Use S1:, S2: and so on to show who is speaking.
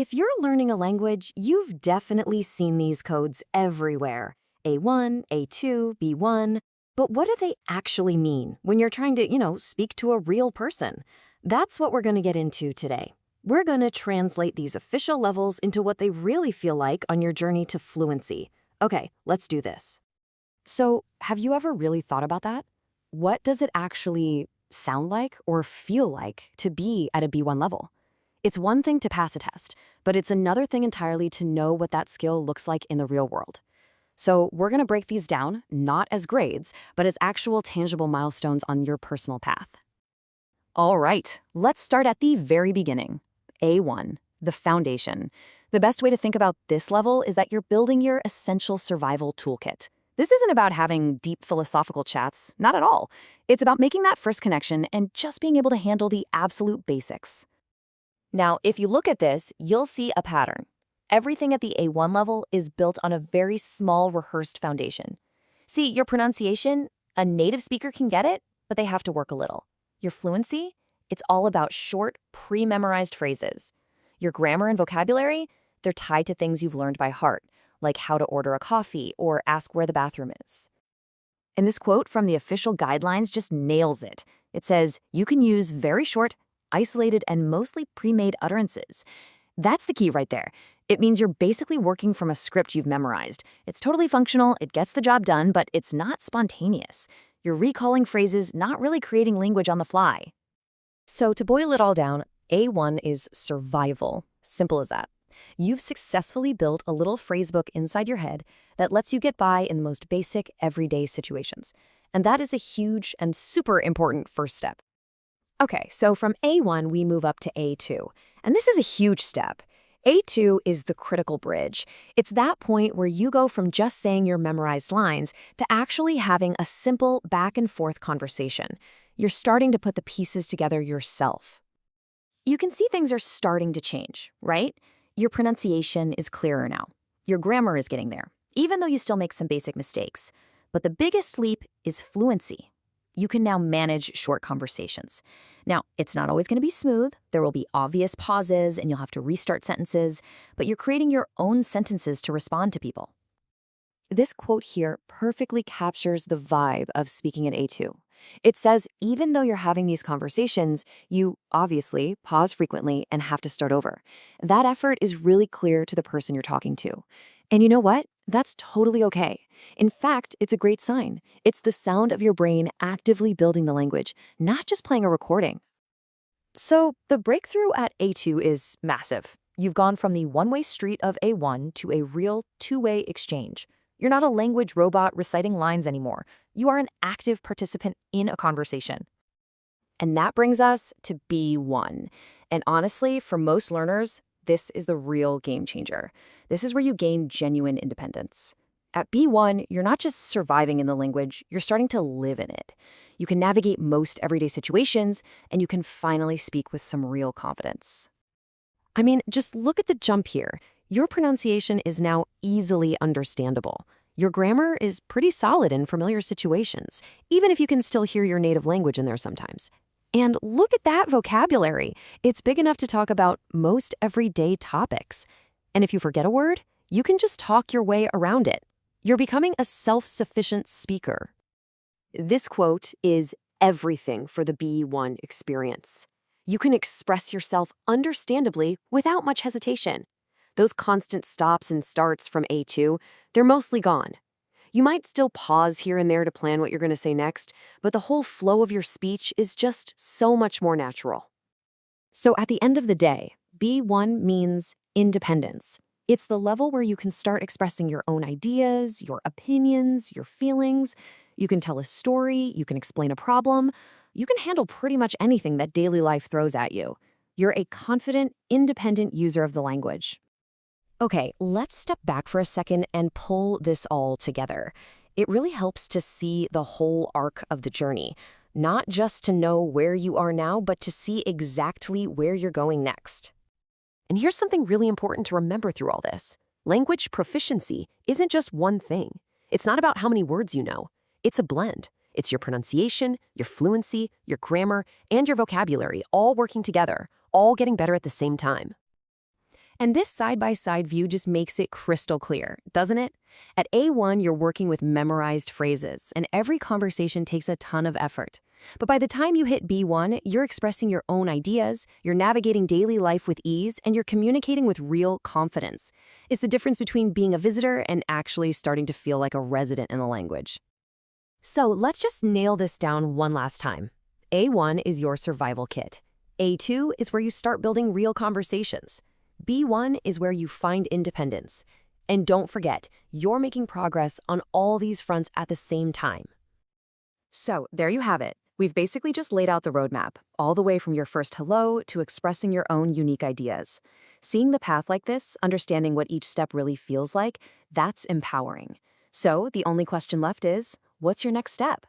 S1: If you're learning a language, you've definitely seen these codes everywhere. A1, A2, B1. But what do they actually mean when you're trying to, speak to a real person? That's what we're going to get into today. We're going to translate these official levels into what they really feel like on your journey to fluency. Okay, let's do this. So, have you ever really thought about that? What does it actually sound like or feel like to be at a B1 level? It's one thing to pass a test, but it's another thing entirely to know what that skill looks like in the real world. So we're going to break these down, not as grades, but as actual tangible milestones on your personal path. All right, let's start at the very beginning. A1, the foundation. The best way to think about this level is that you're building your essential survival toolkit. This isn't about having deep philosophical chats, not at all. It's about making that first connection and just being able to handle the absolute basics. Now, if you look at this, you'll see a pattern. Everything at the A1 level is built on a very small rehearsed foundation. See, your pronunciation, a native speaker can get it, but they have to work a little. Your fluency, it's all about short, pre-memorized phrases. Your grammar and vocabulary, they're tied to things you've learned by heart, like how to order a coffee or ask where the bathroom is. And this quote from the official guidelines just nails it. It says, you can use very short, isolated, and mostly pre-made utterances. That's the key right there. It means you're basically working from a script you've memorized. It's totally functional, it gets the job done, but it's not spontaneous. You're recalling phrases, not really creating language on the fly. So to boil it all down, A1 is survival. Simple as that. You've successfully built a little phrasebook inside your head that lets you get by in the most basic, everyday situations. And that is a huge and super important first step. Okay, so from A1, we move up to A2. And this is a huge step. A2 is the critical bridge. It's that point where you go from just saying your memorized lines to actually having a simple back-and-forth conversation. You're starting to put the pieces together yourself. You can see things are starting to change, right? Your pronunciation is clearer now. Your grammar is getting there, even though you still make some basic mistakes. But the biggest leap is fluency. You can now manage short conversations. Now, it's not always going to be smooth. There will be obvious pauses and you'll have to restart sentences, but you're creating your own sentences to respond to people. This quote here perfectly captures the vibe of speaking at A2. It says, even though you're having these conversations, you obviously pause frequently and have to start over. That effort is really clear to the person you're talking to. And you know what? That's totally okay. In fact, it's a great sign. It's the sound of your brain actively building the language, not just playing a recording. So the breakthrough at A2 is massive. You've gone from the one-way street of A1 to a real two-way exchange. You're not a language robot reciting lines anymore. You are an active participant in a conversation. And that brings us to B1. And honestly, for most learners, this is the real game changer. This is where you gain genuine independence. At B1, you're not just surviving in the language, you're starting to live in it. You can navigate most everyday situations, and you can finally speak with some real confidence. I mean, just look at the jump here. Your pronunciation is now easily understandable. Your grammar is pretty solid in familiar situations, even if you can still hear your native language in there sometimes. And look at that vocabulary. It's big enough to talk about most everyday topics. And if you forget a word, you can just talk your way around it. You're becoming a self-sufficient speaker. This quote is everything for the B1 experience. You can express yourself understandably without much hesitation. Those constant stops and starts from A2, they're mostly gone. You might still pause here and there to plan what you're going to say next, but the whole flow of your speech is just so much more natural. So at the end of the day, B1 means independence. It's the level where you can start expressing your own ideas, your opinions, your feelings. You can tell a story, you can explain a problem. You can handle pretty much anything that daily life throws at you. You're a confident, independent user of the language. Okay, let's step back for a second and pull this all together. It really helps to see the whole arc of the journey, not just to know where you are now, but to see exactly where you're going next. And here's something really important to remember through all this. Language proficiency isn't just one thing. It's not about how many words you know. It's a blend. It's your pronunciation, your fluency, your grammar, and your vocabulary all working together, all getting better at the same time.
S2: And this side-by-side view just makes it crystal clear, doesn't it? At A1, you're working with memorized phrases, and every conversation takes a ton of effort. But by the time you hit B1, you're expressing your own ideas, you're navigating daily life with ease, and you're communicating with real confidence. It's the difference between being a visitor and actually starting to feel like a resident in the language.
S1: So let's just nail this down one last time. A1 is your survival kit. A2 is where you start building real conversations. B1 is where you find independence. And don't forget, you're making progress on all these fronts at the same time.
S2: So, there you have it. We've basically just laid out the roadmap, all the way from your first hello to expressing your own unique ideas. Seeing the path like this, understanding what each step really feels like, that's empowering. So, the only question left is, what's your next step?